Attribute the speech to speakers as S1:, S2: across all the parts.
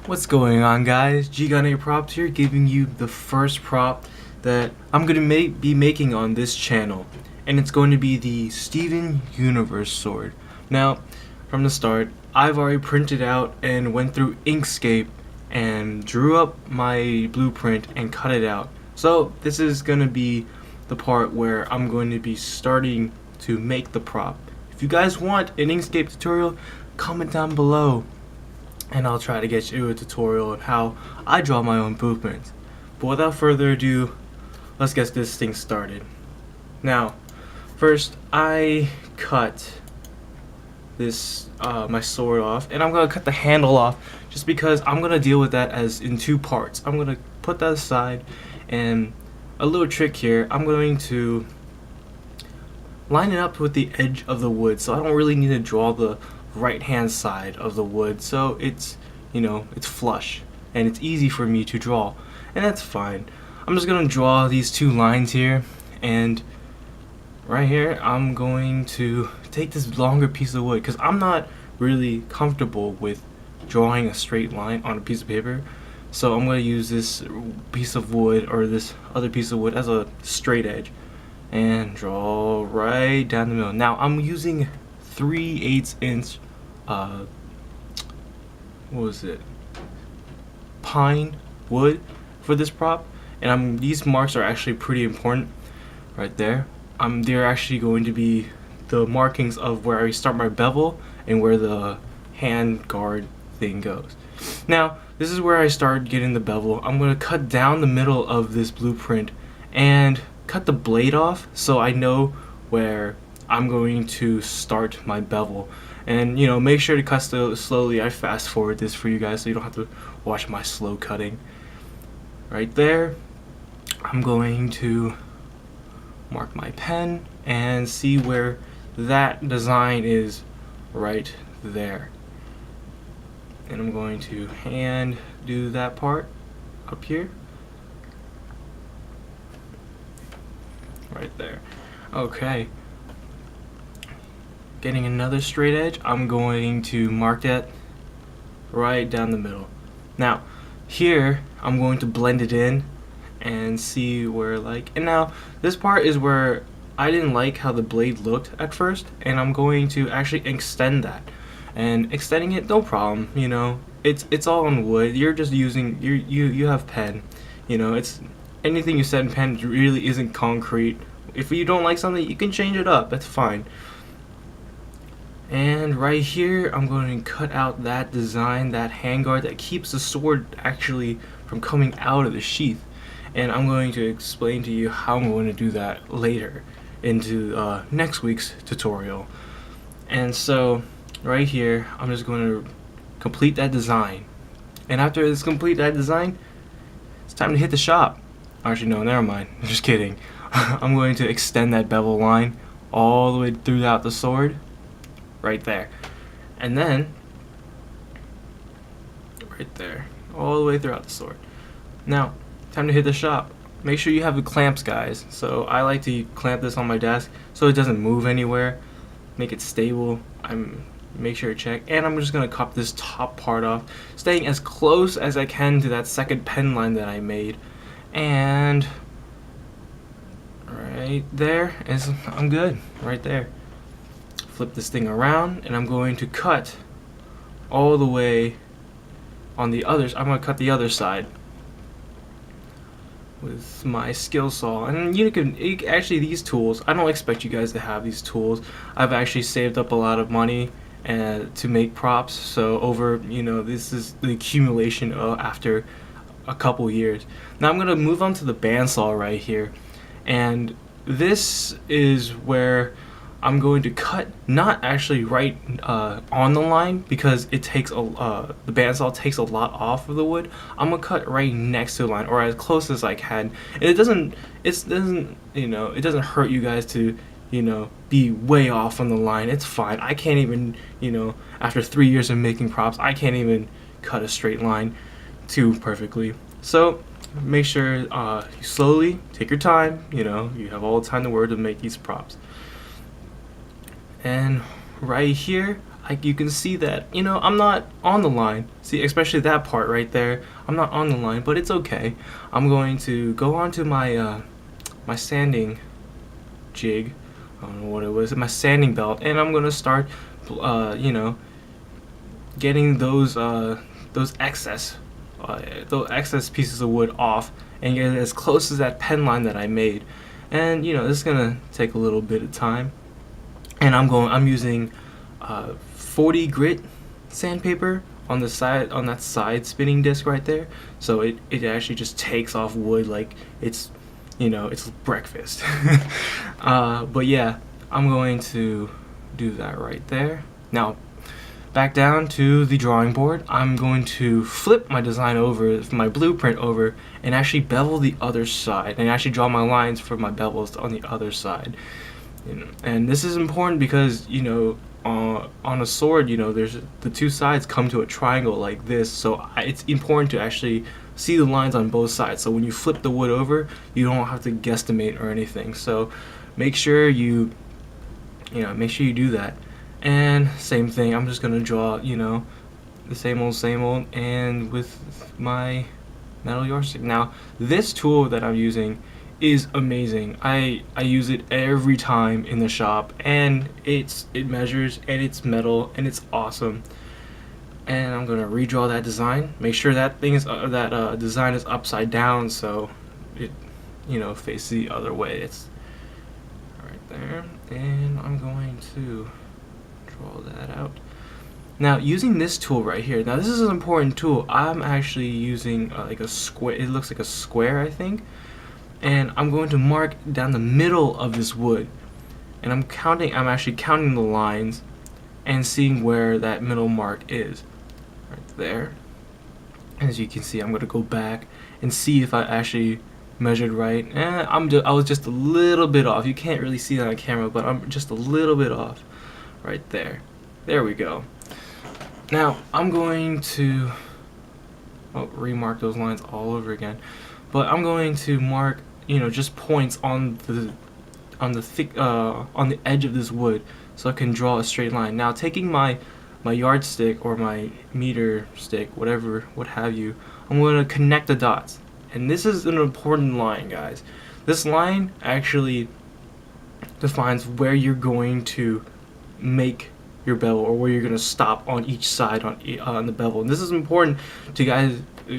S1: What's going on, guys? G-Gun Props here, giving you the first prop that I'm going to be making on this channel, and it's going to be the Steven Universe sword. Now, from the start, I've already printed out and went through Inkscape and drew up my blueprint and cut it out. So this is going to be the part where I'm going to be starting to make the prop. If you guys want an Inkscape tutorial, comment down below, and I'll try to get you a tutorial on how I draw my own blueprints. But without further ado, let's get this thing started. Now, first I cut this my sword off, and I'm gonna cut the handle off just because I'm gonna deal with that as in two parts. I'm gonna put that aside, and a little trick here, I'm going to line it up with the edge of the wood, so I don't really need to draw the right hand side of the wood, so it's, you know, it's flush and it's easy for me to draw, and that's fine. I'm just gonna draw these two lines here, and right here I'm going to take this longer piece of wood because I'm not really comfortable with drawing a straight line on a piece of paper, so I'm going to use this piece of wood or this other piece of wood as a straight edge and draw right down the middle. Now I'm using 3/8 inch what was it, pine wood for this prop, and these marks are actually pretty important right there. They're actually going to be the markings of where I start my bevel and where the hand guard thing goes. Now this is where I start getting the bevel. I'm going to cut down the middle of this blueprint and cut the blade off so I know where I'm going to start my bevel. And you know, make sure to cut slowly. I fast forward this for you guys so you don't have to watch my slow cutting. Right there, I'm going to mark my pen and see where that design is right there. And I'm going to hand do that part up here. Right there. Okay. Getting another straight edge, I'm going to mark that right down the middle. Now, here, I'm going to blend it in and see where, and now, this part is where I didn't like how the blade looked at first, and I'm going to actually extend that. And extending it, no problem, you know, it's all on wood. You're just using, you have pen, you know, it's anything you set in pen really isn't concrete. If you don't like something, you can change it up, that's fine. And right here, I'm going to cut out that design, that handguard that keeps the sword actually from coming out of the sheath. And I'm going to explain to you how I'm going to do that later into next week's tutorial. And so, right here, I'm just going to complete that design. And after it's complete that design, it's time to hit the shop. Actually, no, never mind. I'm just kidding. I'm going to extend that bevel line all the way throughout the sword. Right there, and then right there, all the way throughout the sword. Now, time to hit the shop. Make sure you have the clamps, guys. So I like to clamp this on my desk so it doesn't move anywhere. Make it stable. Make sure to check, and I'm just gonna cut this top part off, staying as close as I can to that second pen line that I made, and right there is, I'm good. Right there. Flip this thing around, and I'm going to cut all the way on the others. I'm going to cut the other side with my skill saw. And you can actually, these tools, I don't expect you guys to have these tools. I've actually saved up a lot of money to make props, so over, you know, this is the accumulation after a couple years. Now I'm going to move on to the bandsaw right here, and this is where I'm going to cut, not actually right on the line, because it takes the bandsaw takes a lot off of the wood. I'm gonna cut right next to the line, or as close as I can. And it doesn't you know, it doesn't hurt you guys to, you know, be way off on the line. It's fine. I can't even, you know, after 3 years of making props, I can't even cut a straight line too perfectly. So make sure you slowly take your time. You know, you have all the time in the world to make these props. And right here, you can see that, you know, I'm not on the line. See, especially that part right there, I'm not on the line, but it's okay. I'm going to go on to my my sanding jig, I don't know what it was, my sanding belt, and I'm gonna start, you know, getting those excess pieces of wood off and get it as close as that pen line that I made. And you know, this is gonna take a little bit of time. And I'm using 40 grit sandpaper on the side, on that side spinning disc right there. So it actually just takes off wood like it's, you know, it's breakfast. But yeah, I'm going to do that right there. Now, back down to the drawing board. I'm going to flip my design over, my blueprint over, and actually bevel the other side, and actually draw my lines for my bevels on the other side. You know, and this is important because, you know, on a sword, you know, there's the two sides come to a triangle like this, so it's important to actually see the lines on both sides. So when you flip the wood over, you don't have to guesstimate or anything. So make sure you do that. And same thing, I'm just gonna draw, you know, the same old, and with my metal yardstick. Now, this tool that I'm using is amazing. I use it every time in the shop, and it measures, and it's metal, and it's awesome. And I'm gonna redraw that design. Make sure that design is upside down, so it, you know, faces the other way. It's right there, and I'm going to draw that out. Now, using this tool right here, now this is an important tool. I'm actually using like a square, it looks like a square, I think, and I'm going to mark down the middle of this wood, and I'm actually counting the lines and seeing where that middle mark is, right there. As you can see, I'm going to go back and see if I actually measured right. I was just a little bit off. You can't really see that on camera, but I'm just a little bit off. Right there. There we go. Now I'm going to remark those lines all over again, but I'm going to mark, you know, just points on the edge of this wood, so I can draw a straight line. Now, taking my yardstick or my meter stick, what have you, I'm going to connect the dots, and this is an important line, guys. This line actually defines where you're going to make your bevel, or where you're going to stop on each side on the bevel. And this is important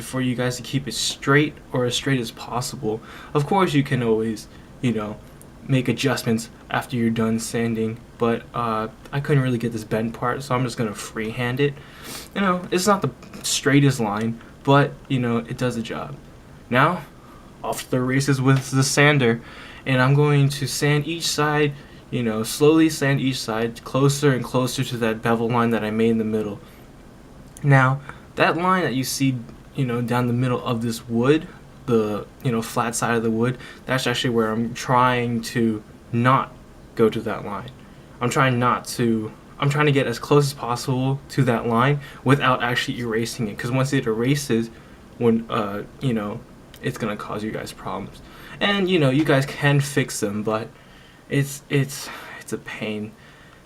S1: for you guys to keep it straight, or as straight as possible. Of course, you can always, you know, make adjustments after you're done sanding, but I couldn't really get this bent part, so I'm just going to freehand it. You know, it's not the straightest line, but you know, it does the job. Now, off to the races with the sander, and I'm going to sand each side, you know, slowly sand each side closer and closer to that bevel line that I made in the middle. Now, that line that you see, you know, down the middle of this wood, the, you know, flat side of the wood, that's actually where I'm trying to not go to that line. I'm trying to get as close as possible to that line without actually erasing it, because once it erases, when you know, it's gonna cause you guys problems. And you know, you guys can fix them, but it's a pain.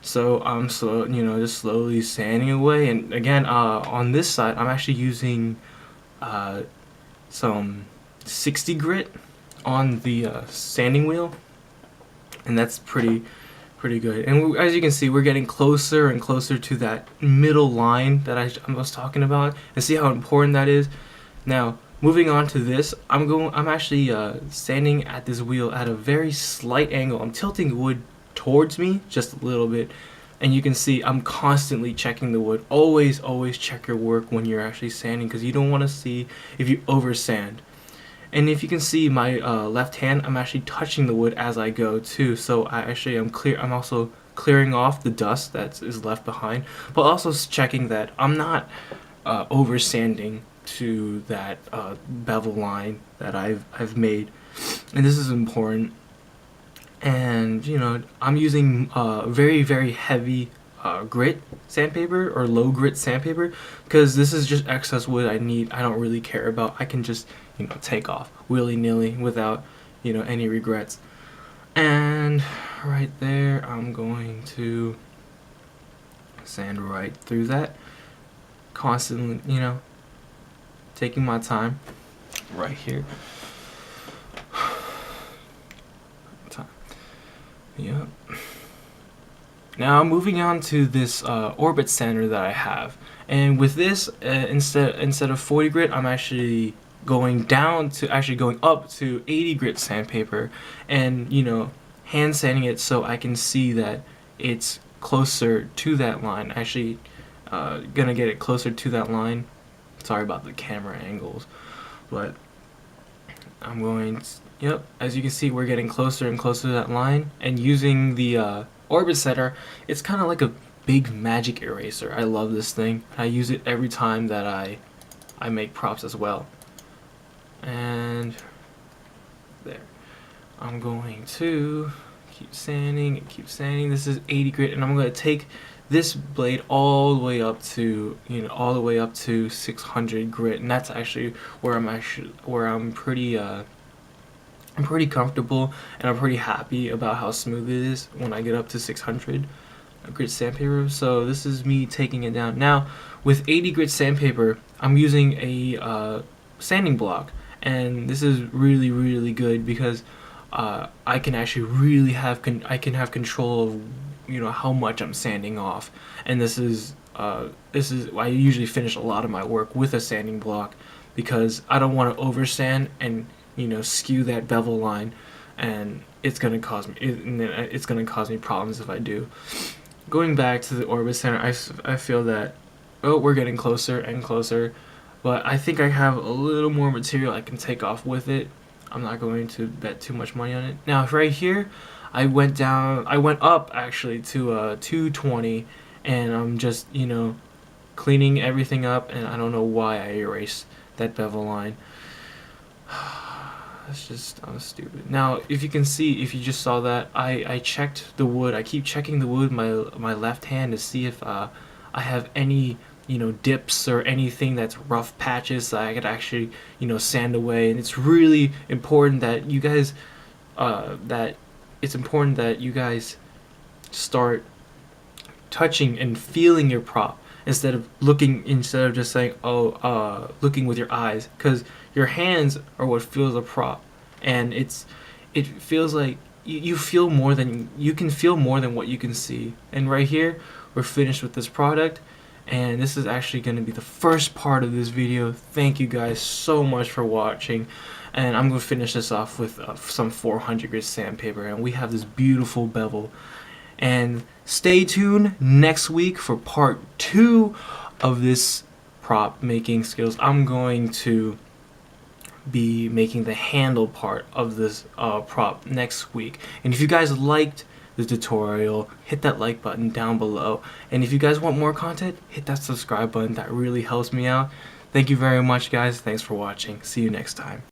S1: So I'm just slowly sanding away. And again, on this side, I'm actually using some 60 grit on the sanding wheel, and that's pretty good. And as you can see, we're getting closer and closer to that middle line that I was talking about, and see how important that is. Now, moving on to this, I'm actually standing at this wheel at a very slight angle. I'm tilting wood towards me just a little bit, and you can see I'm constantly checking the wood. Always check your work when you're actually sanding, because you don't want to see if you over sand. And if you can see my left hand, I'm actually touching the wood as I go too. So I'm also clearing off the dust that is left behind, but also checking that I'm not over sanding to that bevel line that I've made. And this is important. And you know, I'm using very heavy grit sandpaper, or low grit sandpaper, because this is just excess wood I don't really care about. I can just, you know, take off willy-nilly without, you know, any regrets. And right there, I'm going to Sand right through that. Constantly, taking my time right here. Time. Yep. Now moving on to this orbit sander that I have, and with this instead of 40 grit, I'm actually going up to 80 grit sandpaper, and hand sanding it so I can see that it's closer to that line. Actually, gonna get it closer to that line. Sorry about the camera angles, but I'm going to, yep, as you can see, we're getting closer and closer to that line, and using the orbit setter, it's kind of like a big magic eraser. I love this thing. I use it every time that I make props as well. And there, I'm going to keep sanding and keep sanding. This is 80 grit, and I'm going to take this blade all the way up to 600 grit, and that's actually where I'm pretty comfortable, and I'm pretty happy about how smooth it is when I get up to 600 grit sandpaper. So this is me taking it down. Now with 80 grit sandpaper, I'm using a sanding block, and this is really good because I can actually really have control of how much I'm sanding off. And this is I usually finish a lot of my work with a sanding block because I don't want to over sand and skew that bevel line, and it's gonna cause me problems if I do. Going back to the orbit center, I feel that we're getting closer and closer, but I think I have a little more material I can take off with it. I'm not going to bet too much money on it. Now right here, I went up actually to 220, and I'm just cleaning everything up, and I don't know why I erased that bevel line. That's just stupid. Now, if you just saw that, I checked the wood. I keep checking the wood with my left hand to see if I have any dips or anything that's rough patches that I could actually sand away. And it's really important that you guys start touching and feeling your prop instead of just saying looking with your eyes, because your hands are what feels a prop, and it feels like you can feel more than what you can see. And right here, we're finished with this product, and this is actually going to be the first part of this video. Thank you guys so much for watching, and I'm going to finish this off with some 400 grit sandpaper, and we have this beautiful bevel. And stay tuned next week for part 2 of this prop making skills. I'm going to be making the handle part of this prop next week. And if you guys liked the tutorial, hit that like button down below. And if you guys want more content, hit that subscribe button. That really helps me out. Thank you very much, guys. Thanks for watching. See you next time.